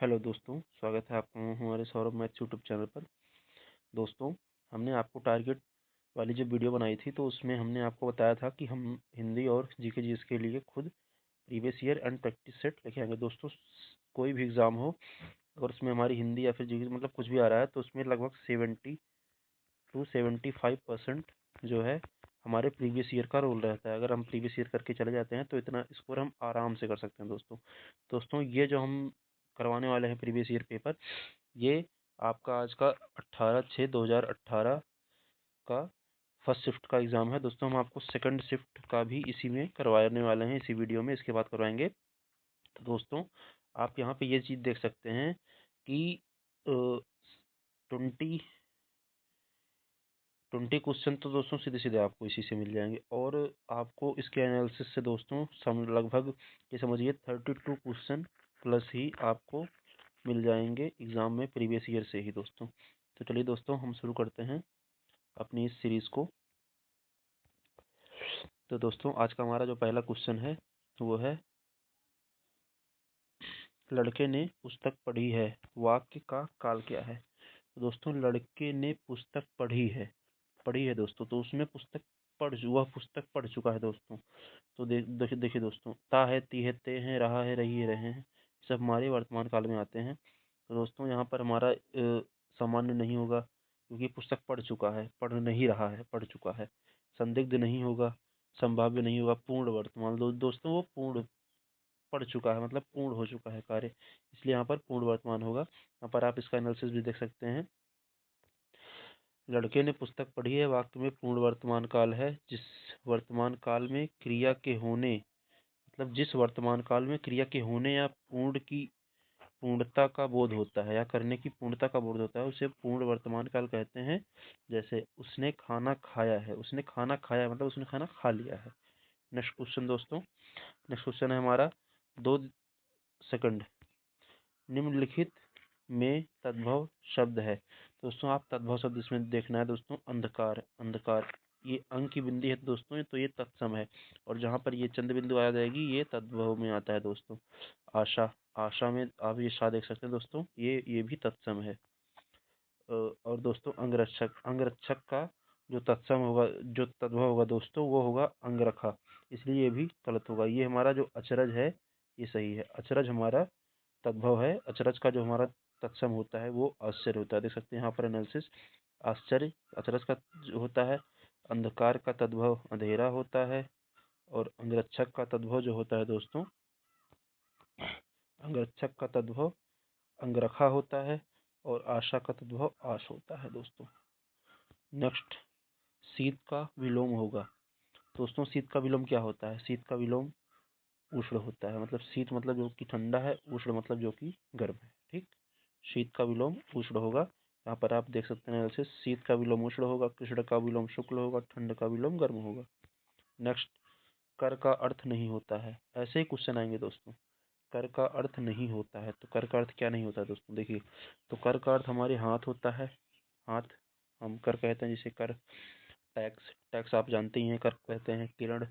Hello दोस्तों, स्वागत है आपका हमारे सौरभ मैथ्स यूट्यूब चैनल पर। दोस्तों, हमने आपको टारगेट वाली जो वीडियो बनाई थी तो उसमें हमने आपको बताया था कि हम हिंदी और जीके जीएस के लिए खुद previous year and practice set लेके आएंगे। दोस्तों, कोई भी एग्ज़ाम हो अगर उसमें हमारी हिंदी या फिर जीके मतलब कुछ भी आ रहा है तो उसमें लगभग 70 to 75% जो है हमारे प्रीवियस ईयर का रोल रहता है। अगर हम प्रीवियस ईयर करके चले जाते हैं तो इतना स्कोर हम आराम से कर सकते हैं। दोस्तों ये जो हम करवाने वाले हैं प्रीवियस ईयर पेपर, ये आपका आज का 18/6/2018 का फर्स्ट शिफ्ट का एग्ज़ाम है। दोस्तों, हम आपको सेकंड शिफ्ट का भी इसी में करवाने वाले हैं, इसी वीडियो में इसके बाद करवाएंगे। तो दोस्तों, आप यहाँ पे ये चीज़ देख सकते हैं कि 20 क्वेश्चन तो दोस्तों सीधे सीधे आपको इसी से मिल जाएंगे और आपको इसके एनालिसिस से दोस्तों लगभग ये समझिए 32 क्वेश्चन प्लस ही आपको मिल जाएंगे एग्ज़ाम में प्रीवियस ईयर से ही। दोस्तों, तो चलिए दोस्तों, हम शुरू करते हैं अपनी इस सीरीज़ को। तो दोस्तों, आज का हमारा जो पहला क्वेश्चन है वो है, लड़के ने पुस्तक पढ़ी है, वाक्य का काल क्या है। तो दोस्तों, लड़के ने पुस्तक पढ़ी है दोस्तों, तो उसने वह पुस्तक पढ़ चुका है दोस्तों। तो देखिए दोस्तों, ता है, ती है, ते हैं, रहा है, रही है, रहे हैं, सब हमारे वर्तमान काल में आते हैं। तो दोस्तों, यहाँ पर हमारा सामान्य नहीं होगा क्योंकि पुस्तक पढ़ चुका है, पढ़ नहीं रहा है, पढ़ चुका है। संदिग्ध नहीं होगा, संभाव्य नहीं होगा, पूर्ण वर्तमान। दोस्तों, वो पूर्ण पढ़ चुका है मतलब पूर्ण हो चुका है कार्य, इसलिए यहाँ पर पूर्ण वर्तमान होगा। यहाँ पर आप इसका एनालिसिस भी देख सकते हैं। लड़के ने पुस्तक पढ़ी है, वाक्य में पूर्ण वर्तमान काल है। जिस वर्तमान काल में क्रिया के होने मतलब जिस वर्तमान काल में क्रिया के होने या पूर्णता का बोध होता है या करने की पूर्णता का बोध होता है उसे पूर्ण वर्तमान काल कहते हैं। जैसे उसने खाना खाया है, उसने खाना खाया मतलब उसने खाना खा लिया है। नेक्स्ट क्वेश्चन दोस्तों, नेक्स्ट क्वेश्चन है हमारा 2 सेकंड। निम्नलिखित में तद्भव शब्द है। दोस्तों, आप तद्भव शब्द इसमें देखना है दोस्तों। अंधकार, अंधकार ये अंक की बिंदी है दोस्तों, तो ये तत्सम है। और जहाँ पर ये चंद्र बिंदु आ जाएगी ये तद्भव में आता है दोस्तों। आशा, आशा में आप ये शाह देख सकते हैं दोस्तों, ये भी तत्सम है। और दोस्तों, अंगरक्षक, अंगरक्षक का जो तत्सम होगा, जो तद्भव होगा दोस्तों, वो होगा अंगरखा, इसलिए ये भी गलत होगा। ये हमारा जो अचरज है ये सही है, अचरज हमारा तद्भव है। अचरज का जो हमारा तत्सम होता है वो आश्चर्य होता है। देख सकते हैं यहाँ पर एनालिसिस, आश्चर्य अचरज का जो होता है, अंधकार का तद्भव अंधेरा होता है, और अंगरक्षक का तद्भव जो होता है दोस्तों, अंगरक्षक का तद्भव अंगरखा होता है, और आशा का तद्भव आश होता है दोस्तों। नेक्स्ट, शीत का विलोम होगा। दोस्तों, शीत का विलोम क्या होता है? शीत का विलोम उष्ण होता है, मतलब शीत मतलब जो कि ठंडा है, उष्ण मतलब जो कि गर्म है। ठीक, शीत का विलोम उष्ण होगा। यहाँ पर आप देख सकते हैं एनालिसिस, शीत का विलोम उष्ण होगा, कृष्ण का विलोम शुक्ल होगा, ठंड का विलोम गर्म होगा। नेक्स्ट, कर का अर्थ नहीं होता है। ऐसे ही क्वेश्चन आएंगे दोस्तों, कर का अर्थ नहीं होता है, तो कर का अर्थ क्या नहीं होता है दोस्तों? देखिए, तो कर का अर्थ हमारे हाथ होता है, हाथ हम कर कहते हैं। जिसे कर, टैक्स, टैक्स आप जानते ही हैं कर कहते हैं। किरण,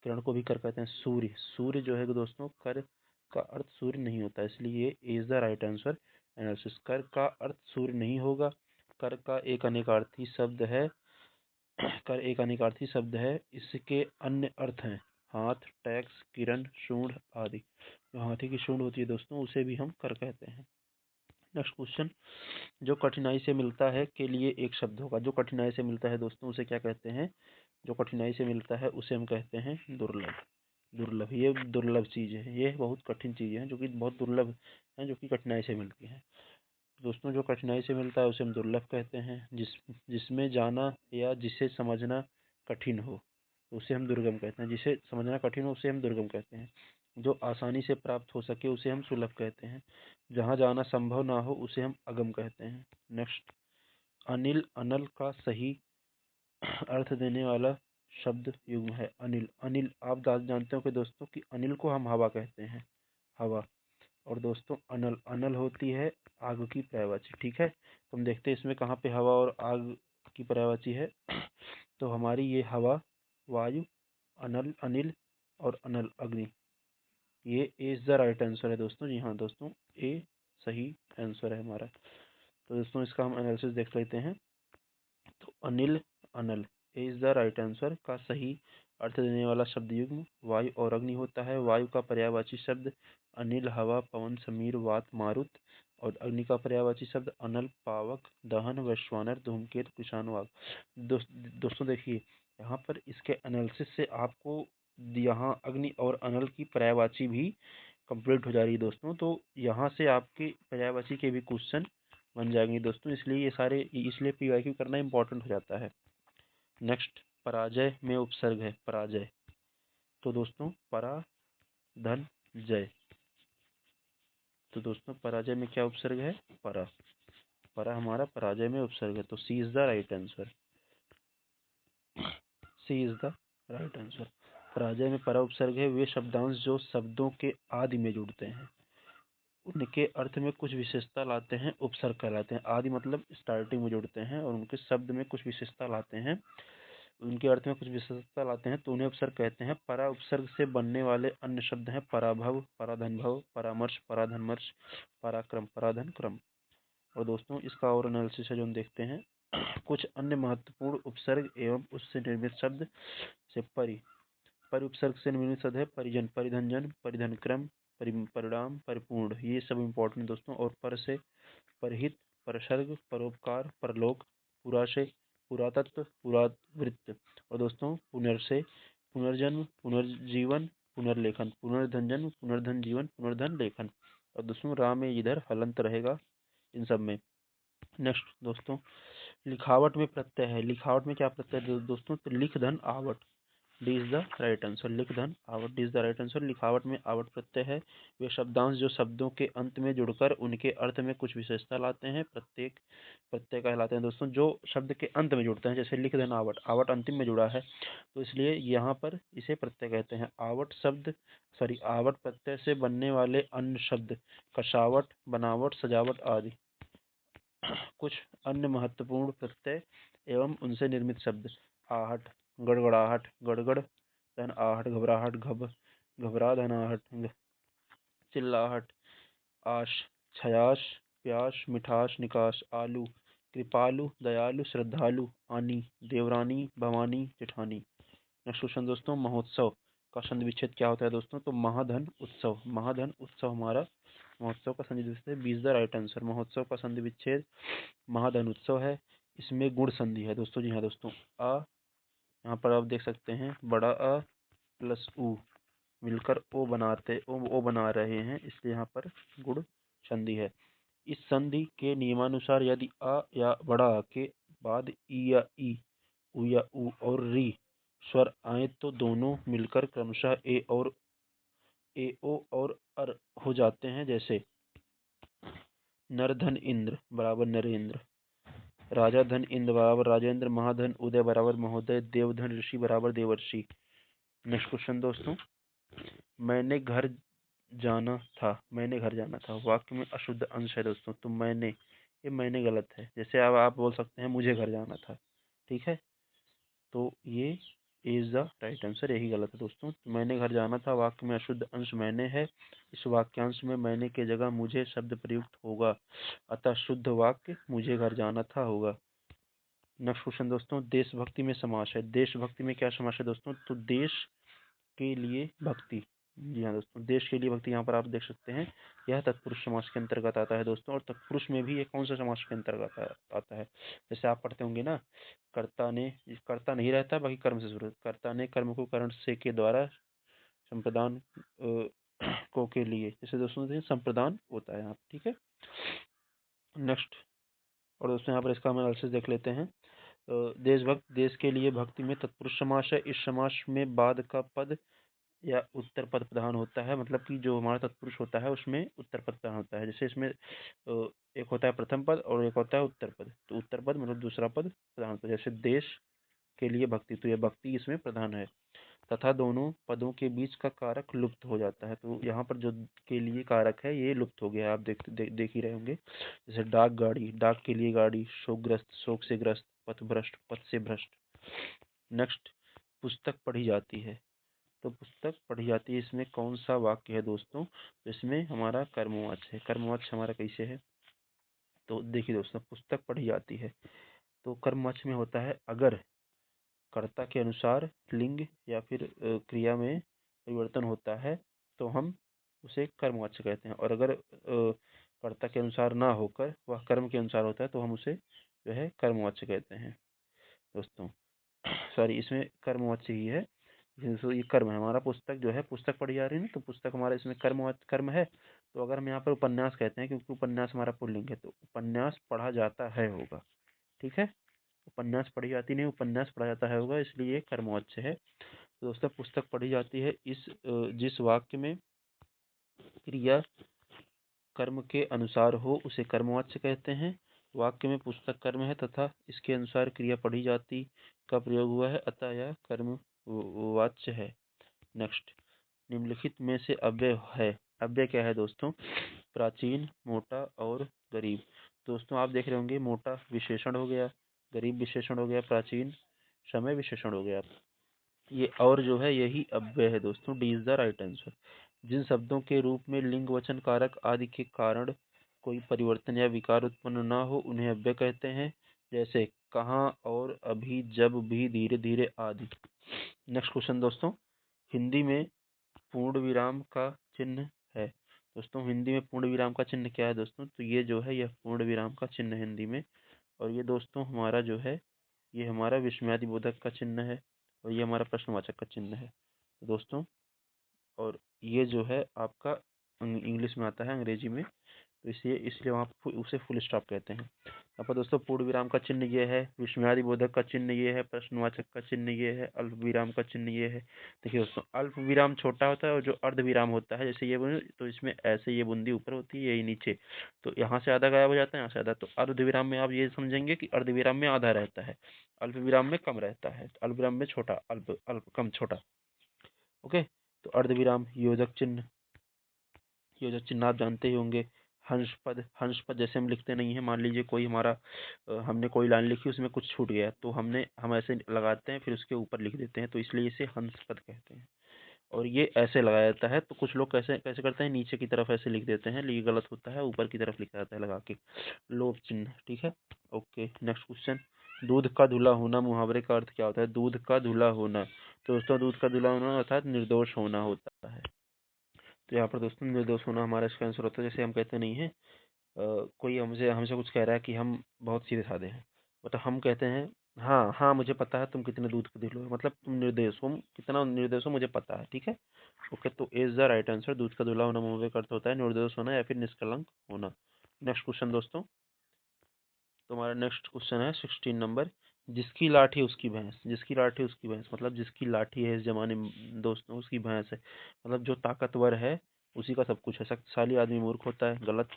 किरण को भी कर कहते हैं। सूर्य, सूर्य जो है दोस्तों, कर का अर्थ सूर्य नहीं होता, इसलिए is the right answer. Analysis, कर का अर्थ सूर्य नहीं होगा। कर का एक अनेकार्थी शब्द है, कर एक अनेकार्थी शब्द है, इसके अन्य अर्थ हैं हाथ, टैक्स, किरण, सूंड आदि। जो हाथी की सूंड होती है दोस्तों, उसे भी हम कर कहते हैं। नेक्स्ट क्वेश्चन, जो कठिनाई से मिलता है के लिए एक शब्द होगा। जो कठिनाई से मिलता है दोस्तों उसे क्या कहते हैं? जो कठिनाई से मिलता है उसे हम कहते हैं दुर्लभ। दुर्लभ, ये दुर्लभ चीज़ है, ये बहुत कठिन चीज़ है जो कि बहुत दुर्लभ है, जो कि कठिनाई से मिलती है। दोस्तों, जो कठिनाई से मिलता है उसे हम दुर्लभ कहते हैं। जिसमें जाना या जिसे समझना कठिन हो तो उसे हम दुर्गम कहते हैं। जिसे समझना कठिन हो उसे हम दुर्गम कहते हैं। जो आसानी से प्राप्त हो सके उसे हम सुलभ कहते हैं। जहाँ जाना संभव ना हो उसे हम अगम कहते हैं। नेक्स्ट, अनिल, अनल का सही अर्थ देने वाला शब्द युग्म है अनिल। अनिल आप जानते हो कि दोस्तों कि अनिल को हम हवा कहते हैं, हवा। और दोस्तों, अनल, अनल होती है आग की पर्यायवाची। ठीक है, तो हम देखते हैं इसमें कहाँ पे हवा और आग की पर्यायवाची है। तो हमारी ये हवा, वायु, अनल, अनिल, और अनल अग्नि, ये इज द राइट आंसर है दोस्तों। जी हाँ दोस्तों, ए सही आंसर है हमारा। तो दोस्तों इसका हम एनालिसिस देख लेते हैं। तो अनिल, अनल इज द राइट आंसर का सही अर्थ देने वाला शब्द युग्म वायु और अग्नि होता है। वायु का पर्यायवाची शब्द अनिल, हवा, पवन, समीर, वात, मारुत और अग्नि का पर्यायवाची शब्द अनल, पावक, दहन, वैश्वानर, धूमकेतु, कृषाणवाग। दोस्तों देखिए, यहाँ पर इसके एनालिसिस से आपको यहाँ अग्नि और अनल की पर्यायवाची भी कंप्लीट हो जा रही है दोस्तों। तो यहाँ से आपके पर्यायवाची के भी क्वेश्चन बन जाएंगे दोस्तों, इसलिए ये सारे इसलिए पीवाईक्यू करना इंपॉर्टेंट हो जाता है। नेक्स्ट, पराजय में उपसर्ग है पराजय। तो दोस्तों परा, धन, जय। तो दोस्तों पराजय में क्या उपसर्ग है? परा। परा हमारा पराजय में उपसर्ग है, तो C is the right answer. C is the right answer. पराजय में परा उपसर्ग है वे शब्दांश जो शब्दों के आदि में जुड़ते हैं, उनके अर्थ में कुछ विशेषता लाते हैं, उपसर्ग कहलाते हैं। आदि मतलब स्टार्टिंग में जुड़ते हैं और उनके शब्द में कुछ विशेषता लाते हैं, उनके अर्थ में कुछ विशेषता लाते हैं, तो उन्हें उपसर्ग कहते हैं। परा उपसर्ग से बनने वाले अन्य शब्द हैं पराभव, पराधनभव, परामर्श, पराधनमर्श, पराक्रम, पराधन क्रम। और दोस्तों इसका और एनालिसिस है जो हम देखते हैं। कुछ अन्य महत्वपूर्ण उपसर्ग एवं उससे निर्मित शब्द से परि उपसर्ग से निर्मित शब्द है परिजन, परिधनजन, परिधनक्रम, परिणाम, परिपूर्ण। ये सब इम्पोर्टेंट दोस्तों। और पर से परहित, परसर्ग, परोपकार, परलोक, पुराशय, पुरातत्व, पुरावृत्त। और दोस्तों पुनर्से, पुनर्जन्म, पुनर्जीवन, पुनर्लेखन, पुनर्धनजन्म, पुनर्धन जीवन, पुनर्धन लेखन। और दोस्तों राम में इधर हलंत रहेगा इन सब में। नेक्स्ट दोस्तों, लिखावट में प्रत्यय है। लिखावट में क्या प्रत्यय है दोस्तों? तो लिख धन out, D is the right answer. लिख धन out, D is the right answer. लिखावट में आवट प्रत्यय है वे शब्दांश जो शब्दों के अंत में जुड़कर उनके अर्थ में कुछ विशेषता लाते हैं, प्रत्येक प्रत्यय कहलाते हैं दोस्तों। जो शब्द के अंत में जुड़ते हैं, जैसे लिख धन आवट, आवट अंतिम में जुड़ा है तो इसलिए यहाँ पर इसे प्रत्यय कहते हैं। आवट शब्द आवट प्रत्यय से बनने वाले अन्य शब्द कसावट, बनावट, सजावट आदि। कुछ अन्य महत्वपूर्ण प्रत्यय एवं उनसे निर्मित शब्द आहट, गड़गड़ाहट, गड़गड़, धन आहट, घबराहट, घबरा, धनाहट, चिल्लाहट, आश, छयास, प्यास, मिठास, निकास, आलू, कृपालु, दयालु, श्रद्धालु, आनी, देवरानी, भवानी, जेठानी। नेक्स्ट क्वेश्चन दोस्तों, महोत्सव का संधि विच्छेद क्या होता है दोस्तों? तो महाधन उत्सव, महाधन उत्सव हमारा महोत्सव का संधि विच्छेद 20 द राइट आंसर। महोत्सव का संधि विच्छेद महाधन उत्सव है। इसमें गुण संधि है दोस्तों। जी हाँ दोस्तों, आ यहाँ पर आप देख सकते हैं बड़ा अ प्लस उ मिलकर ओ बना रहे हैं, इसलिए यहाँ पर गुण संधि है। इस संधि के नियमानुसार यदि अ या बड़ा अ के बाद ई या ई, उ या उ और री स्वर आए तो दोनों मिलकर क्रमशः ए ओ और अर हो जाते हैं। जैसे नरधन इंद्र बराबर नरेंद्र, राजा धन इंद्र बराबर राजेंद्र, महाधन उदय बराबर महोदय, देवधन ऋषि बराबर देवर्षि। नेक्स्ट क्वेश्चन दोस्तों, मैंने घर मैंने घर जाना था वाक्य में अशुद्ध अंश है दोस्तों। तो मैंने गलत है। जैसे अब आप बोल सकते हैं मुझे घर जाना था, ठीक है, तो ये इज द राइट आंसर, यही गलत है दोस्तों। तो मैंने घर जाना था वाक्य में अशुद्ध अंश मैंने है। इस वाक्यांश में मैंने के जगह मुझे शब्द प्रयुक्त होगा, अतः शुद्ध वाक्य मुझे घर जाना था होगा। नेक्स्ट क्वेश्चन दोस्तों, देशभक्ति में समास है। देशभक्ति में क्या समास है दोस्तों? तो देश के लिए भक्ति। जी हाँ दोस्तों, देश के लिए भक्ति यहाँ पर आप देख सकते हैं, यह तत्पुरुष समास के अंतर्गत आता है दोस्तों। और तत्पुरुष में भी ये कौन सा समास के अंतर्गत आता है? जैसे आप पढ़ते होंगे ना, कर्ता ने, कर्ता नहीं रहता बाकी कर्म से शुरू, कर्ता ने कर्म को करण से के द्वारा संप्रदान को के लिए, जैसे दोस्तों संप्रदान होता है यहाँ, ठीक है। नेक्स्ट, और दोस्तों यहाँ पर इसका हम एनालिसिस देख लेते हैं। देशभक्त, देश के लिए भक्ति में तत्पुरुष समास है। इस समास में बाद का पद या उत्तर पद प्रधान होता है, मतलब कि जो हमारा तत्पुरुष होता है उसमें उत्तर पद प्रधान होता है। जैसे इसमें एक होता है प्रथम पद और एक होता है उत्तर पद, तो उत्तर पद मतलब दूसरा पद प्रधान होता है। जैसे देश के लिए भक्ति, तो यह भक्ति इसमें प्रधान है, तथा दोनों पदों के बीच का कारक लुप्त हो जाता है। तो यहाँ पर जो के लिए कारक है ये लुप्त हो गया, आप देख ही रहे होंगे। जैसे डाक गाड़ी, डाक के लिए गाड़ी, शोकग्रस्त, शोक से ग्रस्त, पथभ्रष्ट, पथ से भ्रष्ट। नेक्स्ट, पुस्तक पढ़ी जाती है। तो पुस्तक पढ़ी जाती है, इसमें कौन सा वाक्य है दोस्तों? तो इसमें हमारा कर्मवाच्य है। कर्मवाच्य हमारा कैसे है? तो देखिए दोस्तों, पुस्तक पढ़ी जाती है तो कर्मवाच्य में होता है अगर कर्ता के अनुसार लिंग या फिर क्रिया में परिवर्तन होता है तो हम उसे कर्मवाच्य कहते हैं, और अगर कर्ता के अनुसार ना होकर वह कर्म के अनुसार होता है तो हम उसे जो है कर्मवाच्य कहते हैं दोस्तों। सॉरी, इसमें कर्मवाच्य ही है। जैसे ये कर्म है हमारा, पुस्तक जो है, पुस्तक पढ़ी जा रही है ना, तो पुस्तक हमारा इसमें कर्म है। तो अगर हम यहाँ पर उपन्यास कहते हैं, क्योंकि उपन्यास हमारा पुल्लिंग है, तो उपन्यास पढ़ा जाता है होगा। ठीक है, उपन्यास पढ़ी जाती नहीं, उपन्यास पढ़ा जाता है होगा, इसलिए ये कर्मवाच्य है। तो दोस्तों, पुस्तक पढ़ी जाती है जिस वाक्य में क्रिया कर्म के अनुसार हो उसे कर्मवाच्य कहते हैं। वाक्य में पुस्तक कर्म है तथा इसके अनुसार क्रिया पढ़ी जाती का प्रयोग हुआ है, अतः यह कर्म वाच्य है। नेक्स्ट, निम्नलिखित में से अव्यय है। अव्यय क्या है दोस्तों? प्राचीन, मोटा और गरीब। दोस्तों आप देख रहे होंगे, मोटा विशेषण हो गया, गरीब विशेषण हो गया, प्राचीन समय विशेषण हो गया। ये और जो है यही अव्यय है दोस्तों। D is the right answer. जिन शब्दों के रूप में लिंग, वचन, कारक आदि के कारण कोई परिवर्तन या विकार उत्पन्न न हो उन्हें अव्यय कहते हैं, जैसे कहाँ और अभी, जब भी, धीरे धीरे आदि। नेक्स्ट क्वेश्चन दोस्तों, हिंदी में पूर्ण विराम का चिन्ह है। दोस्तों हिंदी में पूर्ण विराम का चिन्ह क्या है दोस्तों? तो ये जो है यह पूर्ण विराम का चिन्ह है हिंदी में, और ये दोस्तों हमारा जो है ये हमारा विस्मयादिबोधक का चिन्ह है, और ये हमारा प्रश्नवाचक का चिन्ह है। तो दोस्तों, और ये जो है आपका इंग्लिश में आता है, अंग्रेजी में, तो इसलिए वहाँ उसे फुल स्टॉप कहते हैं। यहाँ पर दोस्तों पूर्ण विराम का चिन्ह ये है, विस्मयादिबोधक का चिन्ह ये है, प्रश्नवाचक का चिन्ह ये है, अल्प विराम का चिन्ह ये है। देखिए दोस्तों, अल्प विराम छोटा होता है और जो अर्ध विराम होता है, जैसे ये तो इसमें ऐसे ये बूंदी ऊपर होती है, यही नीचे, तो यहाँ से आधा गायब हो जाता है, यहाँ से आधा। तो अर्ध विराम में आप ये समझेंगे कि अर्ध विराम में आधा रहता है, अल्प विराम में कम रहता है, अल्प विराम में छोटा, अल्प अल्प कम छोटा। ओके, तो अर्ध विराम, योजक चिन्ह। योजक चिन्ह आप जानते ही होंगे। हंस पद, हंस पद जैसे हम लिखते नहीं है, मान लीजिए कोई हमारा हमने कोई लाइन लिखी, उसमें कुछ छूट गया, तो हम ऐसे लगाते हैं, फिर उसके ऊपर लिख देते हैं, तो इसलिए इसे हंस पद कहते हैं। और ये ऐसे लगाया जाता है, तो कुछ लोग कैसे कैसे करते हैं, नीचे की तरफ ऐसे लिख देते हैं, लेकिन गलत होता है, ऊपर की तरफ लिखा जाता है लगा के, लोभ चिन्ह। ठीक है, ओके। नेक्स्ट क्वेश्चन, दूध का धुला होना मुहावरे का अर्थ क्या होता है? दूध का धुला होना, तो दोस्तों दूध का धुला होना अर्थात निर्दोष होना होता है। तो यहाँ पर दोस्तों निर्दोष होना हमारा इसका आंसर होता है। जैसे हम कहते नहीं है, कोई हमसे हमसे कुछ कह रहा है कि हम बहुत सीधे साधे हैं, मतलब हम कहते हैं हाँ हाँ मुझे पता है तुम कितने दूध के दिल हो, मतलब तुम निर्दोष हो, कितना निर्दोष हो मुझे पता है। ठीक है, ओके। तो इज द राइट आंसर, दूध का धुला होना मुहावरे का अर्थ होता है निर्दोष होना या फिर निष्कलंक होना। नेक्स्ट क्वेश्चन दोस्तों, तो हमारा नेक्स्ट क्वेश्चन है 16 नंबर, जिसकी लाठी उसकी भैंस। जिसकी लाठी उसकी भैंस मतलब जिसकी लाठी है इस जमाने में दोस्तों उसकी भैंस है, मतलब जो ताकतवर है उसी का सब कुछ है। शक्तिशाली आदमी मूर्ख होता है, गलत।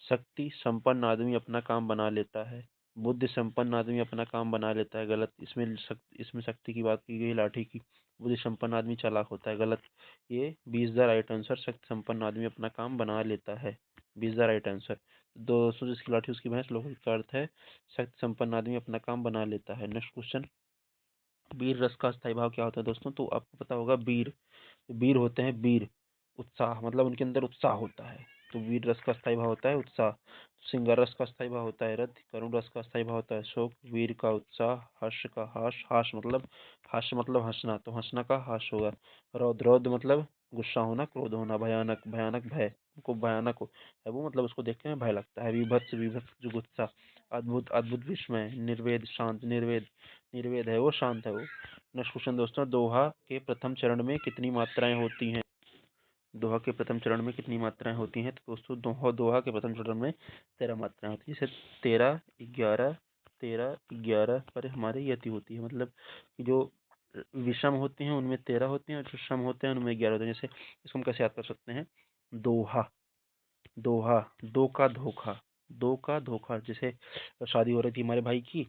शक्ति संपन्न आदमी अपना काम बना लेता है, बुद्धि संपन्न आदमी अपना काम बना लेता है, गलत। इसमें शक्ति की बात की गई, लाठी की। बुद्धि संपन्न आदमी चालाक होता है, गलत। ये B is the right answer, शक्ति संपन्न आदमी अपना काम बना लेता है, B is the right answer. दोस्तों जिसकी लाठी उसकी भैंस, लोगों का अर्थ है शक्ति संपन्न आदमी अपना काम बना लेता है। नेक्स्ट क्वेश्चन, वीर रस का स्थायी भाव क्या होता है दोस्तों? तो आपको पता होगा, वीर वीर होते हैं वीर, उत्साह, मतलब उनके अंदर उत्साह होता है, तो वीर रस का स्थायी भाव होता है उत्साह। सिंगार रस का स्थायी भाव होता है रथ, करुण रस का स्थायी भाव होता है शोक, वीर का उत्साह, हर्ष का हास, हास्य मतलब हंसना, तो हंसना का हास होगा। रौद्र, रौद्र मतलब गुस्सा होना, क्रोध होना, भयानक, भयानक भय को भयानक हो है वो, मतलब उसको देखने में भय लगता है। विभत्स, विभत्स जुगुप्सा, अद्भुत, अद्भुत विस्मय, निर्वेद, शांत, निर्वेद, निर्वेद है वो, शांत है वो। नेक्स्ट क्वेश्चन दोस्तों, दोहा के प्रथम चरण में कितनी मात्राएं होती हैं? दोहा के प्रथम चरण में कितनी मात्राएं होती हैं? तो दोस्तों दोहा के प्रथम चरण में 13 मात्राएं होती है। जैसे 13, 11, 13, 11 पर हमारी यति होती है, मतलब जो विषम होती हैं उनमें 13 होती हैं और जो सम होते हैं उनमें 11 होते हैं। जैसे इसको हम कैसे याद कर सकते हैं? दोहा, दोहा, दो का धोखा, दो का धोखा। जैसे शादी हो रही थी हमारे भाई की,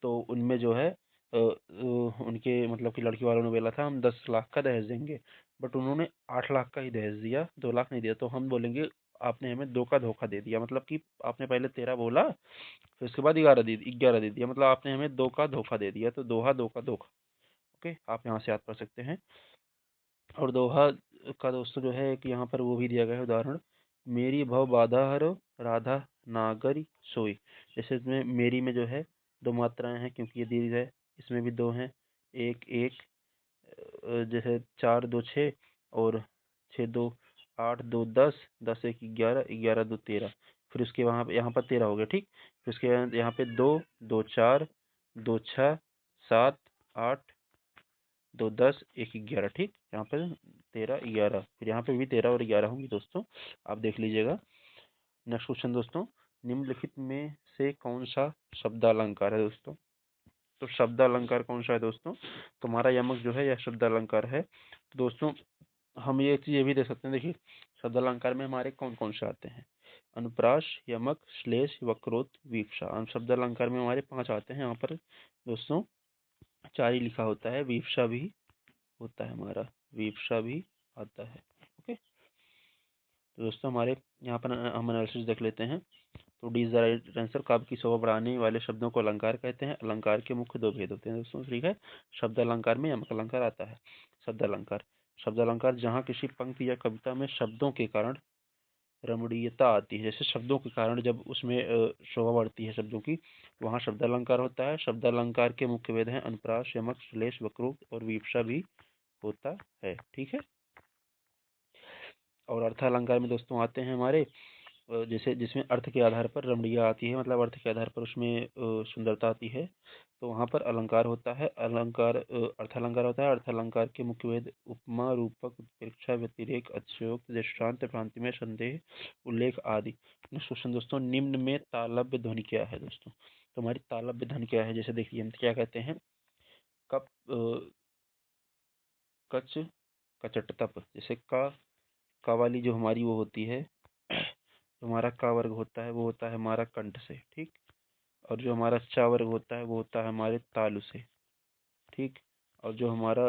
तो उनमें जो है उनके मतलब कि लड़की वालों ने बोला था हम 10 लाख का दहेज देंगे, बट उन्होंने 8 लाख का ही दहेज दिया, 2 लाख नहीं दिया। तो हम बोलेंगे आपने हमें 2 का धोखा दे दिया, मतलब कि आपने पहले 13 बोला, फिर उसके बाद 11 दे दिया, मतलब आपने हमें 2 का धोखा दे दिया। तो दोहा, 2 का धोखा। ओके, आप यहाँ से याद कर सकते हैं। और दोहा का दोस्तों जो है एक यहाँ पर वो भी दिया गया है उदाहरण, मेरी भव बाधा हरो राधा नागरी सोई। जैसे इसमें मेरी में जो है दो मात्राएं हैं क्योंकि ये दीर्घ है, इसमें भी दो हैं, एक एक जैसे 4 2 6 और 6 2 8 2 10, 10 1 11, 11 2 13, फिर उसके वहाँ पे यहाँ पर 13 हो गया ठीक। फिर उसके बाद यहाँ पे 2 2 4 2 6 7 8 2 10 1 11 ठीक। यहाँ पर 13 11, फिर यहाँ पे भी 13 और 11 होंगी दोस्तों, आप देख लीजिएगा। नेक्स्ट क्वेश्चन दोस्तों, निम्नलिखित में से कौन सा शब्दालंकार है दोस्तों? तो शब्दालंकार कौन सा है दोस्तों? तुम्हारा यमक जो है यह शब्दालंकार है। तो दोस्तों हम ये चीज ये भी देख सकते हैं, देखिए शब्दालंकार में हमारे कौन कौन से आते हैं, अनुप्रास, यमक, श्लेष, वक्रोक्त, वीवशा। शब्दालंकार में हमारे 5 आते हैं यहाँ पर दोस्तों, 4 ही लिखा होता है, वीवशा भी होता है हमारा, वीवशा भी आता है। ओके, तो दोस्तों हमारे यहाँ पर हम एनालिसिस देख लेते हैं। तो D is the right answer. काव्य की शोभा बढ़ाने वाले शब्दों को अलंकार कहते हैं। अलंकार के मुख्य 2 भेद होते हैं दोस्तों, ठीक है। शब्द अलंकार में यमक अलंकार आता है। शब्द अलंकार, शब्द अलंकार जहाँ किसी पंक्ति या कविता में शब्दों के कारण रमणीयता आती है, जैसे शब्दों के कारण जब उसमें शोभा बढ़ती है शब्दों की, वहाँ शब्द अलंकार होता है। शब्द अलंकार के मुख्य भेद हैं अनुप्रास, यमक, श्लेष, वक्रोक्त और विवक्षा भी होता है, ठीक है। और अर्थ अलंकार में दोस्तों आते हैं हमारे जैसे जिसमें अर्थ के आधार पर रमणीयता आती है, मतलब अर्थ के आधार पर उसमें सुंदरता आती है, तो वहाँ पर अलंकार होता है। अलंकार अर्थ अलंकार होता है। अर्थ अलंकार के मुख्य भेद उपमा, रूपक, उत्प्रेक्षा, व्यतिरेक, अतिशयोक्ति, दृष्टांत, भ्रांति में संदेह, उल्लेख आदि। नेक्स्ट क्वेश्चन दोस्तों, निम्न में तालव्य ध्वनि क्या है दोस्तों? तो हमारी तालव्य ध्वनि क्या है, जैसे देखिए हम क्या कहते हैं, कप, कच, कचट, तप। जैसे का वाली जो हमारी वो होती है, जो हमारा का वर्ग होता है वो होता है हमारा कंठ से, ठीक। और जो हमारा चा वर्ग होता है वो होता है हमारे तालु से, ठीक। और जो हमारा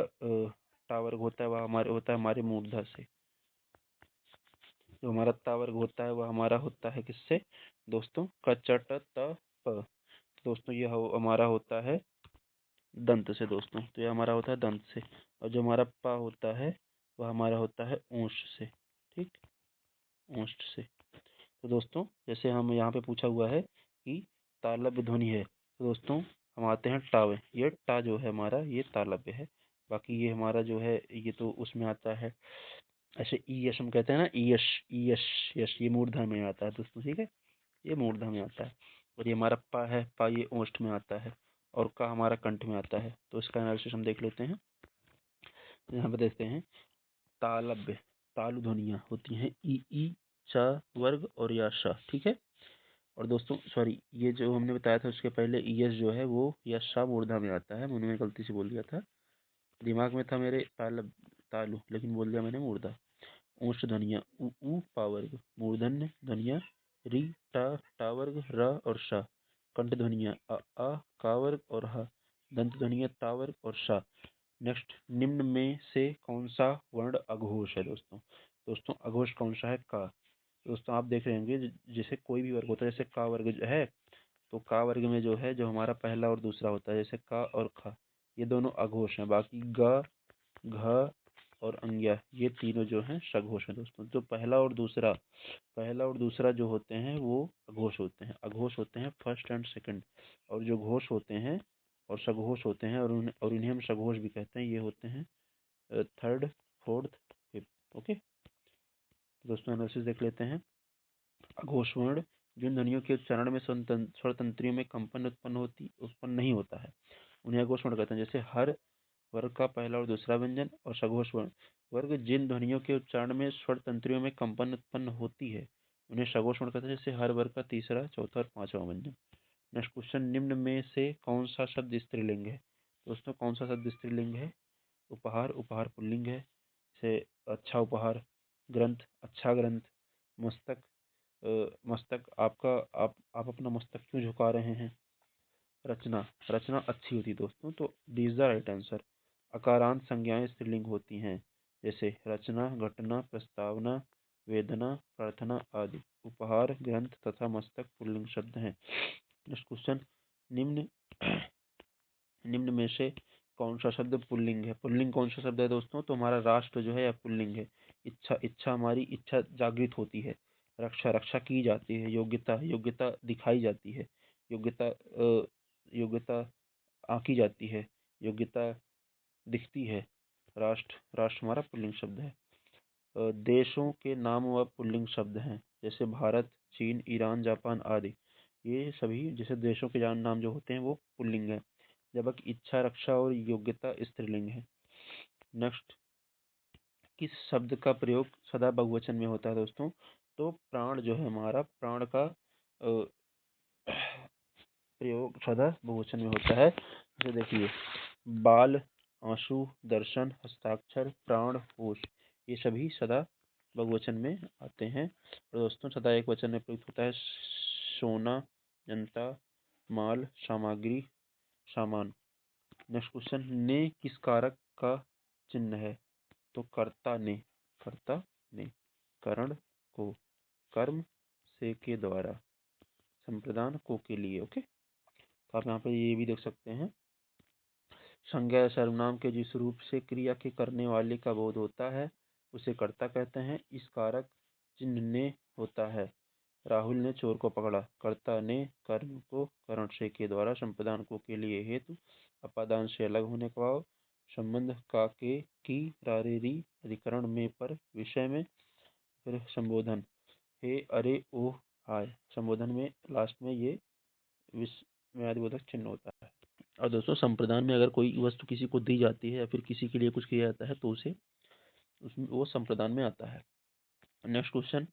टा वर्ग होता है वह हमारे होता है हमारे मूर्धा से। जो हमारा ता वर्ग होता है वह हमारा होता है किससे दोस्तों? कचट त प। दोस्तों ये हमारा होता है दंत से दोस्तों, तो ये हमारा होता है दंत से। और जो हमारा पा होता है वह हमारा होता है ओष्ठ से, ठीक, ओष्ठ से। तो दोस्तों जैसे हम यहाँ पे पूछा हुआ है कि तालव्य ध्वनि है, तो दोस्तों हम आते हैं टावे। ये टा जो है हमारा ये तालव्य है। बाकी ये हमारा जो है ये तो उसमें आता है, ऐसे ई यश हम कहते हैं ना, ई यश, ई यश, यश ये मूर्धन में आता है दोस्तों, ठीक है, ये मूर्धन में आता है। और ये हमारा पा है, पा ये ओष्ठ में आता है। और का हमारा कंठ में आता है। तो इसका एनालिसिस हम देख लेते हैं। यहाँ पे देखते हैं तालव्य, तालु ध्वनियाँ होती हैं ई, च वर्ग और या श, ठीक है। और दोस्तों सॉरी, ये जो हमने बताया था उसके पहले ईएस जो है वो यश सा मूर्धा में आता है, मैंने गलती से बोल दिया था, दिमाग में था मेरे तालु, लेकिन बोल दिया मैंने मूर्धा। ऊष्ट ध्वनिया उ पावर्ग, मूर्धन्य ध्वनिया री, टा वर्ग, र और श। कंठ ध्वनिया आ का वर्ग और ह। दंत ध्वनिया ता वर्ग और श। नेक्स्ट, निम्न में से कौन सा वर्ण अघोष है दोस्तों? दोस्तों अघोष कौन सा है? का। दोस्तों आप देख रहे होंगे जैसे कोई भी वर्ग होता है, जैसे का वर्ग जो है, तो का वर्ग में जो है जो हमारा पहला और दूसरा होता है, जैसे का और ख, ये दोनों अघोष हैं। बाकी ग, घ और अंग्या ये तीनों जो हैं सघोष हैं दोस्तों। जो पहला और दूसरा जो होते हैं वो अघोष होते हैं, अघोष होते हैं फर्स्ट एंड सेकंड। और जो घोष होते हैं और सघोष होते हैं, और इन्हें हम सघोष भी कहते हैं, ये होते हैं थर्ड, फोर्थ, फिफ्थ। ओके, तो दोस्तों एनालिसिस देख लेते हैं। अघोष वर्ण जिन ध्वनियों के उच्चारण में स्वर तंत्रियों में कंपन उत्पन्न नहीं होता है, उन्हें अघोष वर्ण कहते हैं। जैसे हर वर्ग का पहला और दूसरा व्यंजन। और सघोष वर्ण वर्ग जिन ध्वनियों के उच्चारण में स्वर तंत्रियों में कंपन उत्पन्न होती है, उन्हें सघोष वर्ण कहते हैं। जैसे हर वर्ग का तीसरा, चौथा और पांचवा व्यंजन। नेक्स्ट क्वेश्चन, निम्न में से कौन सा शब्द स्त्रीलिंग है? दोस्तों कौन सा शब्द स्त्रीलिंग है? उपहार, उपहार पुल्लिंग है। जैसे अच्छा उपहार, ग्रंथ, अच्छा ग्रंथ, मस्तक, मस्तक आपका, आप अपना मस्तक क्यों झुका रहे हैं? रचना, रचना अच्छी होती दोस्तों। तो D is the right answer. अकारांत संज्ञाएं स्त्रीलिंग होती हैं, जैसे रचना, घटना, प्रस्तावना, वेदना, प्रार्थना आदि। उपहार, ग्रंथ तथा मस्तक पुल्लिंग शब्द हैं। नेक्स्ट क्वेश्चन, निम्न निम्न में से कौन सा शब्द पुल्लिंग है? पुल्लिंग कौन सा शब्द है दोस्तों? तो हमारा राष्ट्र जो है यह पुल्लिंग है। इच्छा, इच्छा हमारी इच्छा जागृत होती है। रक्षा, रक्षा की जाती है। योग्यता, योग्यता दिखाई जाती है। योग्यता, योग्यता आंकी जाती है। योग्यता दिखती है। राष्ट्र, राष्ट्र हमारा पुल्लिंग शब्द है। देशों के नाम व पुल्लिंग शब्द हैं, जैसे भारत, चीन, ईरान, जापान आदि। ये सभी जैसे देशों के नाम जो होते हैं वो पुल्लिंग है, जबकि इच्छा, रक्षा और योग्यता स्त्रीलिंग है। नेक्स्ट, किस शब्द का प्रयोग सदा बहुवचन में होता है दोस्तों? तो प्राण जो है हमारा, प्राण का प्रयोग सदा बहुवचन में होता है। जैसे देखिए, बाल, आंसू, दर्शन, हस्ताक्षर, प्राण, होश, ये सभी सदा बहुवचन में आते हैं। और दोस्तों सदा एक वचन में प्रयुक्त होता है सोना, जनता, माल, सामग्री, सामान। नेक्स्ट क्वेश्चन, ने किस कारक का चिन्ह है? तो कर्ता ने, कर्ता ने, करण को, कर्म से के द्वारा, संप्रदान को के लिए। ओके, तो आप यहाँ पे ये भी देख सकते हैं, संज्ञा या सर्वनाम के जिस रूप से क्रिया के करने वाले का बोध होता है उसे कर्ता कहते हैं। इस कारक चिन्ह ने होता है। राहुल ने चोर को पकड़ा। कर्ता ने कर्म को करण से के द्वारा, संप्रदान को के लिए, हेतु अपादान से अलग होने का भाव, संबंध का के की रारेरी अधिकरण में पर विषय में, फिर संबोधन हे अरे ओ हाय, संबोधन में लास्ट में ये विस्मयादिबोधक चिन्ह होता है। और दोस्तों संप्रदान में अगर कोई वस्तु किसी को दी जाती है या फिर किसी के लिए कुछ किया जाता है तो उसे उसमें वो संप्रदान में आता है। नेक्स्ट क्वेश्चन,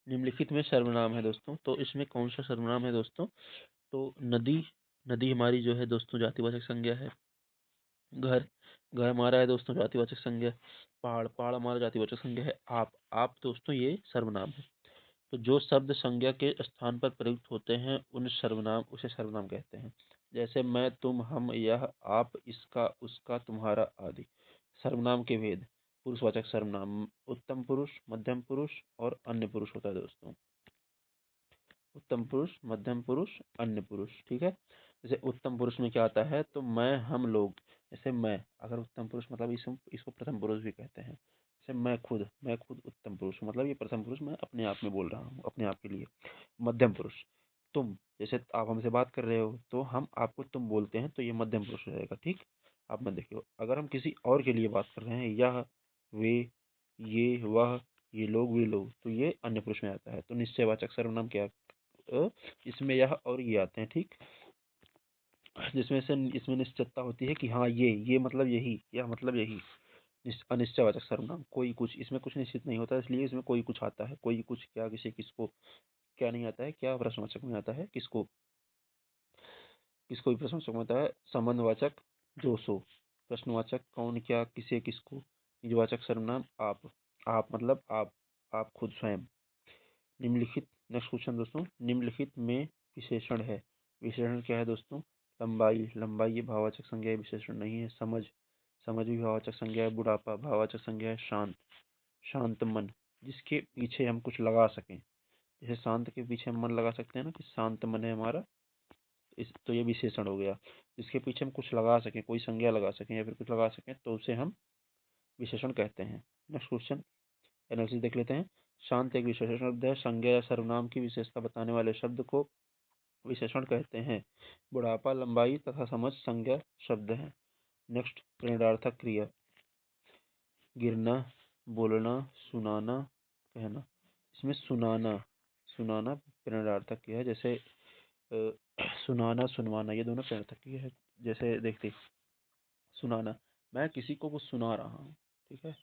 निम्नलिखित में सर्वनाम है दोस्तों, तो इसमें कौन सा सर्वनाम है दोस्तों? तो नदी, नदी हमारी जो है दोस्तों जातिवाचक संज्ञा है। घर, घर हमारा है दोस्तों जातिवाचक संज्ञा। पहाड़, पहाड़ हमारा जातिवाचक संज्ञा है। आप दोस्तों ये सर्वनाम है। तो जो शब्द संज्ञा के स्थान पर प्रयुक्त होते हैं उन सर्वनाम, उसे सर्वनाम कहते हैं। जैसे मैं, तुम, हम, यह, आप, इसका, उसका, तुम्हारा आदि। सर्वनाम के भेद, पुरुषवाचक सर्वनाम उत्तम पुरुष, मध्यम पुरुष और अन्य पुरुष होता है दोस्तों। उत्तम पुरुष, मध्यम पुरुष, अन्य पुरुष। ठीक है, जैसे उत्तम पुरुष में क्या आता है? तो मैं, हम, लोग। जैसे मैं, अगर उत्तम पुरुष मतलब इसको प्रथम पुरुष भी कहते हैं। जैसे मैं खुद उत्तम पुरुष हूँ, मतलब ये प्रथम पुरुष मैं अपने आप में बोल रहा हूँ, अपने आप के लिए। मध्यम पुरुष, तुम, जैसे आप हमसे बात कर रहे हो तो हम आपको तुम बोलते हैं, तो ये मध्यम पुरुष हो जाएगा। ठीक, आप मैं देखियो, अगर हम किसी और के लिए बात कर रहे हैं, यह, वे, ये, वह, ये लोग, वे लोग, तो ये अन्य पुरुष में आता है। तो निश्चयवाचक सर्वनाम क्या, इसमें यह और ये आते हैं। ठीक, जिसमें से इसमें निश्चितता होती है कि हाँ ये मतलब यही, यह मतलब यही। अनिश्चयवाचक सर्वनाम, कोई कुछ, इसमें कुछ निश्चित नहीं होता, इसलिए इसमें कोई कुछ आता है। कोई कुछ क्या, किसी, किसको, क्या नहीं आता है, क्या प्रश्नवाचक में आता है, किसको, किसको भी प्रश्नवाचक में आता है। संबंधवाचक जो सो, प्रश्नवाचक कौन, क्या, किसे, किसको। निजवाचक सर्वनाम आप मतलब आप खुद, स्वयं। निम्नलिखित, नेक्स्ट क्वेश्चन दोस्तों, निम्नलिखित में विशेषण है। विशेषण क्या है दोस्तों? लंबाई, लंबाई ये भाववाचक संज्ञा है, विशेषण नहीं है। समझ, समझ भी भाववाचक संज्ञा है। बुढ़ापा भाववाचक संज्ञा है। शांत, शांत मन, जिसके पीछे हम कुछ लगा सकें। जैसे शांत के पीछे हम मन लगा सकते हैं ना, कि शांत मन है हमारा, इस तो ये विशेषण हो गया। जिसके पीछे हम कुछ लगा सकें, कोई संज्ञा लगा सकें या फिर कुछ लगा सकें, तो उसे हम विशेषण कहते हैं। नेक्स्ट क्वेश्चन, एनालिसिस देख लेते हैं। शांत एक विशेषण शब्द है। संज्ञा या सर्वनाम की विशेषता बताने वाले शब्द को विशेषण कहते हैं। बुढ़ापा, लंबाई तथा समझ संज्ञा शब्द हैं। नेक्स्ट, प्रेरणार्थक क्रिया, गिरना, बोलना, सुनाना, कहना। इसमें सुनाना, सुनाना प्रेरणार्थक क्रिया है। जैसे सुनाना, सुनवाना, ये दोनों प्रेरणार्थक क्रिया है। जैसे देखते, सुनाना, मैं किसी को कुछ सुना रहा हूँ, ठीक है,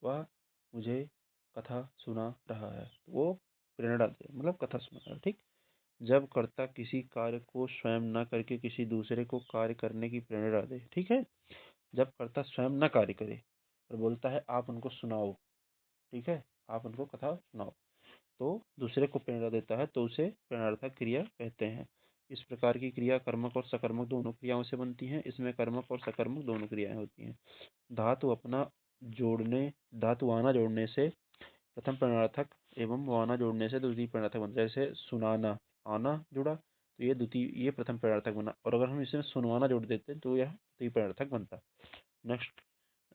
वह मुझे कथा सुना रहा है, वो प्रेरणा दे, मतलब कथा सुना रहा है। ठीक, जब कर्ता किसी कार्य को स्वयं न करके किसी दूसरे को कार्य करने की प्रेरणा दे। ठीक है, जब कर्ता स्वयं न कार्य करे और बोलता है आप उनको सुनाओ, ठीक है, आप उनको कथा सुनाओ, तो दूसरे को प्रेरणा देता है, तो उसे प्रेरणार्थक क्रिया कहते हैं। इस प्रकार की क्रिया कर्मक और सकर्मक दोनों क्रियाओं से बनती हैं। इसमें कर्मक और सकर्मक दोनों क्रियाएं होती हैं। धातु अपना जोड़ने, धातु आना जोड़ने से प्रथम प्रेरणार्थक एवं वाना जोड़ने से दूसरी प्रेरणार्थक बनता है। जैसे सुनाना, आना जुड़ा, तो ये प्रथम प्रणार्थक बना, और अगर हम इसमें सुनवाना जोड़ देते तो यह द्वितीय प्रणार्थक बनता। नेक्स्ट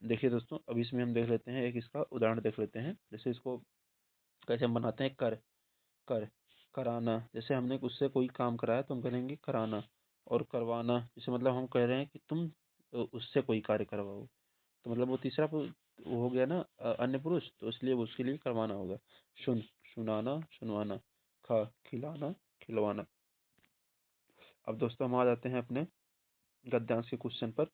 देखिए दोस्तों, अब इसमें हम देख लेते हैं, एक इसका उदाहरण देख लेते हैं। जैसे इसको कैसे हम बनाते हैं, कर कराना, जैसे हमने उससे कोई काम कराया तो हम करेंगे कराना। और करवाना, जैसे मतलब हम कह रहे हैं कि तुम उससे कोई कार्य करवाओ, तो मतलब वो तीसरा वो हो गया ना, अन्य पुरुष, तो इसलिए उसके लिए करवाना होगा। सुनाना, सुनवाना। खिलाना, खिलवाना। अब दोस्तों हम आ जाते हैं अपने गद्यांश के क्वेश्चन पर।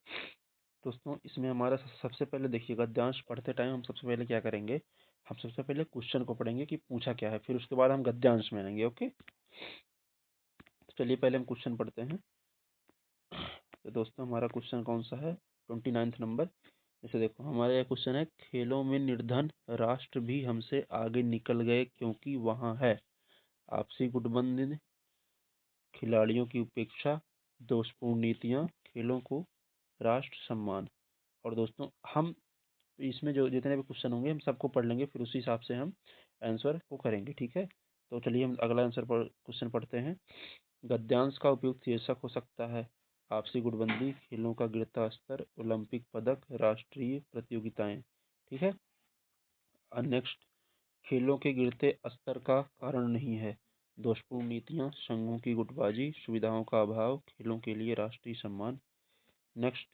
दोस्तों इसमें हमारा सबसे पहले देखिए, गद्यांश पढ़ते टाइम हम सबसे पहले क्या करेंगे, हम सबसे पहले क्वेश्चन को पढ़ेंगे कि पूछा क्या है, फिर उसके बाद हम गद्यांश में आएंगे। ओके, तो चलिए पहले हम क्वेश्चन पढ़ते हैं। तो दोस्तों हमारा क्वेश्चन कौन सा है, 29 नंबर। जैसे देखो हमारा यह क्वेश्चन है, खेलों में निर्धन राष्ट्र भी हमसे आगे निकल गए क्योंकि वहां है आपसी गुटबंदी, खिलाड़ियों की उपेक्षा, दोषपूर्ण नीतियां, खेलों को राष्ट्र सम्मान। और दोस्तों हम इसमें जो जितने भी क्वेश्चन होंगे हम सबको पढ़ लेंगे, फिर उसी हिसाब से हम आंसर को करेंगे, ठीक है। तो चलिए हम अगला आंसर पर क्वेश्चन पढ़ते हैं। गद्यांश का उपयुक्त शीर्षक हो सकता है आपसी गुटबंदी, खेलों का गिरता स्तर, ओलंपिक पदक, राष्ट्रीय प्रतियोगिताएं, ठीक है। नेक्स्ट, खेलों के गिरते स्तर का कारण नहीं है दोषपूर्ण नीतियां, संघों की गुटबाजी, सुविधाओं का अभाव, खेलों के लिए राष्ट्रीय सम्मान। नेक्स्ट,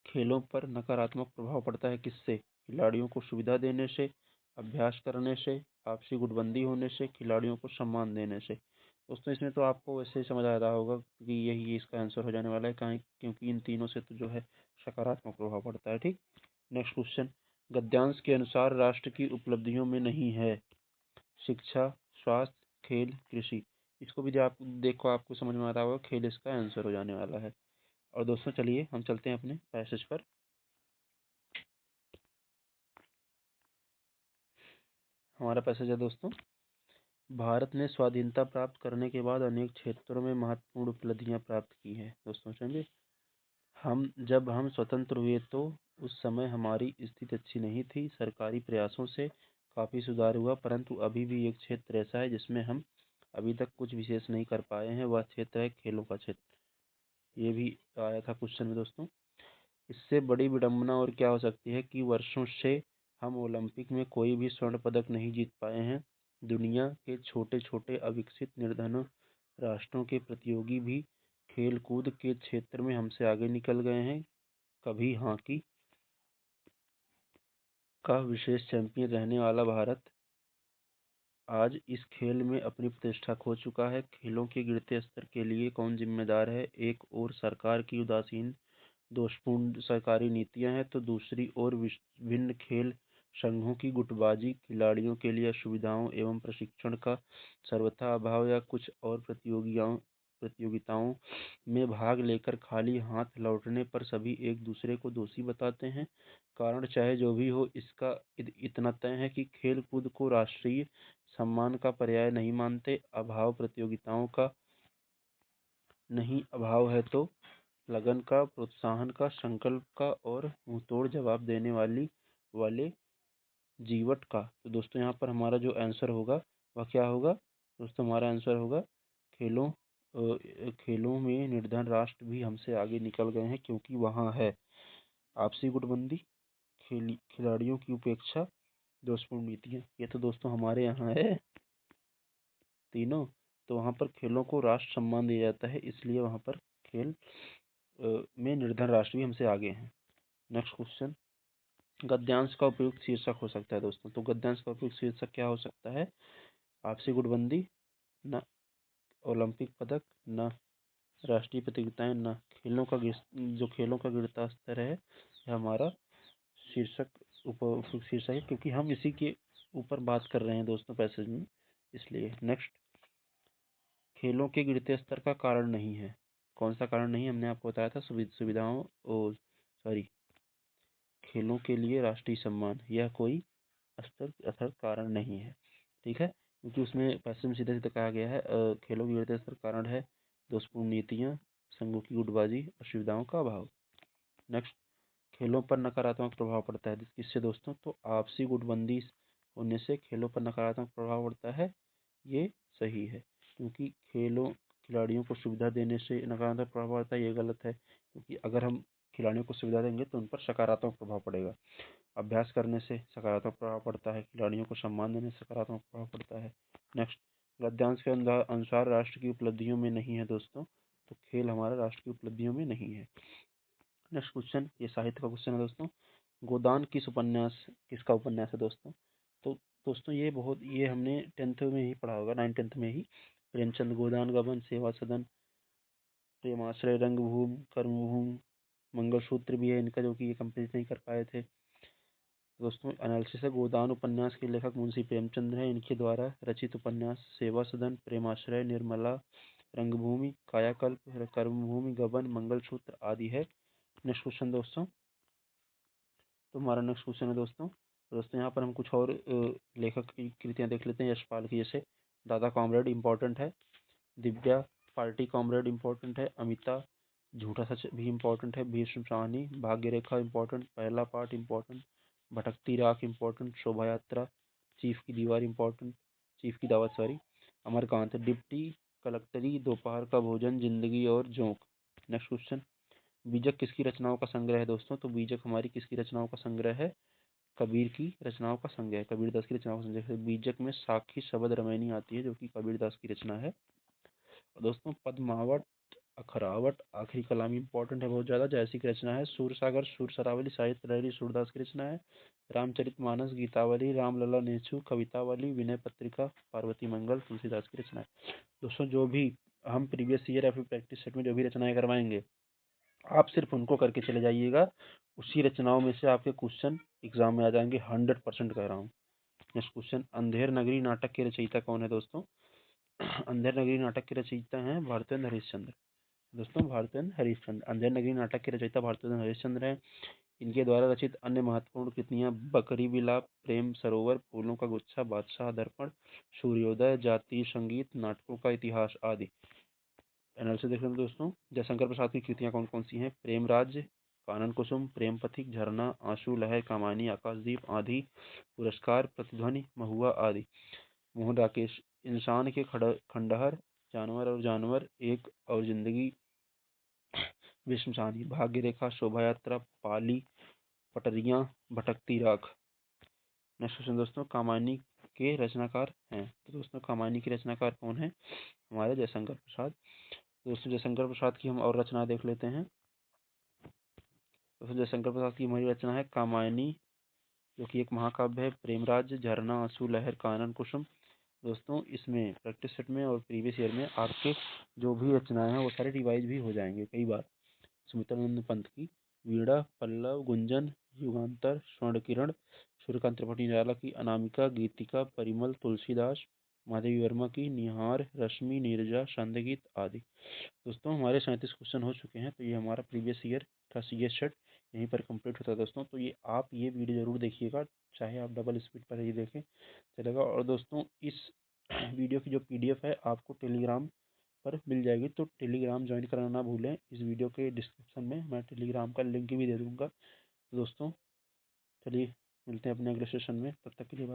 खेलों पर नकारात्मक प्रभाव पड़ता है किससे, खिलाड़ियों को सुविधा देने से, अभ्यास करने से, आपसी गुटबंदी होने से, खिलाड़ियों को सम्मान देने से। दोस्तों इसमें तो आपको वैसे ही समझ आ रहा होगा कि यही इसका आंसर हो जाने वाला है, कहीं क्योंकि इन तीनों से तो जो है सकारात्मक प्रभाव पड़ता है, ठीक। नेक्स्ट क्वेश्चन, गद्यांश के अनुसार राष्ट्र की उपलब्धियों में नहीं है शिक्षा, स्वास्थ्य, खेल, कृषि। इसको भी जो आप देखो आपको समझ में आ रहा होगा, खेल इसका आंसर हो जाने वाला है। और दोस्तों चलिए हम चलते हैं अपने पैसेज पर। हमारा पैसेज है दोस्तों, भारत ने स्वाधीनता प्राप्त करने के बाद अनेक क्षेत्रों में महत्वपूर्ण उपलब्धियां प्राप्त की हैं। दोस्तों समझे, जब हम स्वतंत्र हुए तो उस समय हमारी स्थिति अच्छी नहीं थी, सरकारी प्रयासों से काफ़ी सुधार हुआ, परंतु अभी भी एक क्षेत्र ऐसा है जिसमें हम अभी तक कुछ विशेष नहीं कर पाए हैं, वह क्षेत्र है खेलों का क्षेत्र। ये भी आया था क्वेश्चन में दोस्तों। इससे बड़ी विडंबना और क्या हो सकती है कि वर्षों से हम ओलंपिक में कोई भी स्वर्ण पदक नहीं जीत पाए हैं। दुनिया के छोटे छोटे अविकसित निर्धनों राष्ट्रों के प्रतियोगी भी खेल कूद के क्षेत्र में हमसे आगे निकल गए हैं। कभी हॉकी का विशेष चैंपियन रहने वाला भारत आज इस खेल में अपनी प्रतिष्ठा खो चुका है। खेलों के गिरते स्तर के लिए कौन जिम्मेदार है, एक ओर सरकार की उदासीन दोषपूर्ण सरकारी नीतियां हैं, तो दूसरी ओर विभिन्न खेल संघों की गुटबाजी, खिलाड़ियों के लिए सुविधाओं एवं प्रशिक्षण का सर्वथा अभाव, या कुछ और प्रतियोगिताओं में भाग लेकर खाली हाथ लौटने पर सभी एक दूसरे को दोषी बताते हैं। कारण चाहे जो भी हो, इसका इतना तय है कि खेल कूद को राष्ट्रीय सम्मान का पर्याय नहीं मानते। अभाव प्रतियोगिताओं का नहीं, अभाव है तो लगन का, प्रोत्साहन का, संकल्प का और मुंहतोड़ जवाब देने वाले जीवट का। तो दोस्तों यहाँ पर हमारा जो आंसर होगा वह क्या होगा दोस्तों, हमारा आंसर होगा खेलों में निर्धन राष्ट्र भी हमसे आगे निकल गए हैं क्योंकि वहाँ है आपसी गुटबंदी, खिलाड़ियों की उपेक्षा, दोषपूर्ण नीतियाँ। ये तो दोस्तों हमारे यहाँ है तीनों। तो वहाँ पर खेलों को राष्ट्र सम्मान दिया जाता है, इसलिए वहाँ पर खेल में निर्धन राष्ट्र भी हमसे आगे हैं। नेक्स्ट क्वेश्चन, गद्यांश का उपयुक्त शीर्षक हो सकता है दोस्तों। तो गद्यांश का उपयुक्त शीर्षक क्या हो सकता है, आपसी गुटबंदी, न ओलंपिक पदक, न राष्ट्रीय प्रतियोगिताएं, न खेलों का जो खेलों का गिरता स्तर है, यह हमारा शीर्षक उपयुक्त शीर्षक है, क्योंकि हम इसी के ऊपर बात कर रहे हैं दोस्तों पैसेज में, इसलिए। नेक्स्ट, खेलों के गिरते स्तर का कारण नहीं है। कौन सा कारण नहीं है, हमने आपको बताया था सुविधाओं और सॉरी खेलों के लिए राष्ट्रीय सम्मान, यह कोई स्तर अथर कारण नहीं है, ठीक है। क्योंकि उसमें पैसे में सीधे सीधे कहा गया है खेलों के गिरते स्तर कारण है दोषपूर्ण नीतियां, संघों की गुटबाजी और सुविधाओं का अभाव। नेक्स्ट, खेलों पर नकारात्मक प्रभाव पड़ता है किससे दोस्तों, तो आपसी गुटबंदी होने से खेलों पर नकारात्मक प्रभाव पड़ता है, ये सही है। क्योंकि खिलाड़ियों को सुविधा देने से नकारात्मक प्रभाव पड़ता है, ये गलत है, क्योंकि अगर हम खिलाड़ियों को सुविधा देंगे तो उन पर सकारात्मक प्रभाव पड़ेगा। अभ्यास करने से सकारात्मक प्रभाव पड़ता है, खिलाड़ियों को सम्मान देने से सकारात्मक प्रभाव पड़ता है। नेक्स्ट, गद्यांश के अनुसार राष्ट्र की उपलब्धियों में नहीं है दोस्तों, तो खेल हमारा राष्ट्र की उपलब्धियों में नहीं है। नेक्स्ट क्वेश्चन, ये साहित्य का क्वेश्चन है दोस्तों। गोदान किसका उपन्यास है दोस्तों? तो दोस्तों ये हमने 10th में ही पढ़ा होगा, 9th-10th में ही। प्रेमचंद गोदान, गबन, सेवा सदन, प्रेमाश्रय, रंगभूमि, कर्मभूमि, मंगलसूत्र भी है इनका, जो कि ये कंप्लीट नहीं कर पाए थे। दोस्तों एनालिसिस है, गोदान उपन्यास के लेखक मुंशी प्रेमचंद हैं। इनके द्वारा रचित उपन्यास सेवा सदन, प्रेमाश्रय, निर्मला, रंगभूमि, कायाकल्प, कर्मभूमि, गबन, मंगलसूत्र आदि है। नेक्स्ट क्वेश्चन दोस्तों, तो हमारा नेक्स्ट क्वेश्चन है दोस्तों यहाँ पर हम कुछ और लेखक की कृतियाँ देख लेते हैं। यशपाल की, जैसे दादा कॉमरेड इम्पोर्टेंट है, दिव्या पार्टी कॉमरेड इम्पोर्टेंट है, अमिता झूठा सच भी इम्पोर्टेंट है, भीष्म शाहनी, भाग्य रेखा इम्पोर्टेंट, पहला पार्ट इम्पोर्टेंट, भटकती राख इम्पोर्टेंट, शोभा यात्रा, चीफ की दावत सॉरी, अमरकांत, डिप्टी कलेक्टरी, दोपहर का भोजन, जिंदगी और जोंक। नेक्स्ट क्वेश्चन, बीजक किसकी रचनाओं का संग्रह है दोस्तों? तो बीजक हमारी किसकी रचनाओं का संग्रह है? कबीर की रचनाओं का संग्रह है, कबीरदास की रचनाओं का संग्रह है। बीजक में साखी शबद रामायणी आती है, जो कि कबीरदास की रचना है। दोस्तों पद्मावत, अखरावट, आखिरी कलामी इंपॉर्टेंट है बहुत ज़्यादा, जैसी की रचना है। सूरसागर, सुरसरावली, साहित्य लहरी सूरदास की रचना है। रामचरितमानस, गीतावली, रामलला नेछु, कवितावली, विनय पत्रिका, पार्वती मंगल तुलसीदास की रचना है। दोस्तों जो भी हम प्रीवियस ईयर या फिर प्रैक्टिस सेट में जो भी रचनाएं करवाएंगे, आप सिर्फ उनको करके चले जाइएगा, उसी रचनाओं में से आपके क्वेश्चन एग्जाम में आ जाएंगे, 100% कह रहा हूँ। नेक्स्ट क्वेश्चन, अंधेर नगरी नाटक के रचयिता कौन है दोस्तों? अंधेर नगरी नाटक के रचयिता हैं भारतेंद्र हरिश्चंद्र। दोस्तों भारतेंद्र हरिश्चंद्र अंधेर नगरी नाटक के रचयिता भारतेंद्र हरिश्चंद्र हैं। इनके द्वारा रचित अन्य महत्वपूर्ण कृतियां बकरी विलाप, प्रेम सरोवर, फूलों का गुच्छा, बादशाह, दर्पण, सूर्योदय, जातीय संगीत, नाटकों का इतिहास आदि। एनालिसिस देख लेते दोस्तों। जयशंकर प्रसाद की कृतियां कौन कौन सी हैं? प्रेम राज्य, कानन कुसुम, प्रेम पथिक, झरना, आंसू लहर, कामायनी, आकाशदीप, आदि, पुरस्कार, प्रतिध्वनि, महुआ आदि। मोहन राकेश, इंसान के खंडहर, जानवर और जानवर, एक और जिंदगी, विश्व शानी, भाग्य रेखा, शोभा यात्रा, पाली, पटरियां, भटकती राख। नेक्स्ट क्वेश्चन दोस्तों, कामायनी के रचनाकार हैं। तो दोस्तों कामायनी के रचनाकार कौन है? हमारे जयशंकर प्रसाद। दोस्तों जयशंकर प्रसाद की हम और रचना देख लेते हैं। दोस्तों जयशंकर प्रसाद की हमारी रचना है कामायनी, जो कि एक महाकाव्य है। प्रेमराज, झरना, आंसू लहर, कानन कुसुम। दोस्तों इसमें प्रैक्टिस सेट में और प्रीवियस ईयर में आपके जो भी रचनाएं हैं वो सारे रिवाइज भी हो जाएंगे कई बार। सुमित्रानंद पंत की वीणा, पल्लव, गुंजन, युगांतर, स्वर्ण किरण, सूर्यकांत त्रिपाठी निराला की अनामिका, गीतिका, परिमल, तुलसीदास, माधवी वर्मा की निहार, रश्मि, नीरजा, संध्या आदि। दोस्तों हमारे 37 क्वेश्चन हो चुके हैं, तो ये हमारा प्रीवियस ईयर का CS सेट यहीं पर कंप्लीट होता है दोस्तों। तो ये वीडियो जरूर देखिएगा, चाहे आप डबल स्पीड पर ही देखें चलेगा। और दोस्तों इस वीडियो की जो PDF है आपको टेलीग्राम पर मिल जाएगी, तो टेलीग्राम ज्वाइन करना ना भूलें। इस वीडियो के डिस्क्रिप्शन में मैं टेलीग्राम का लिंक भी दे दूँगा। तो दोस्तों चलिए मिलते हैं अपने अगले सेशन में, तब तक के लिए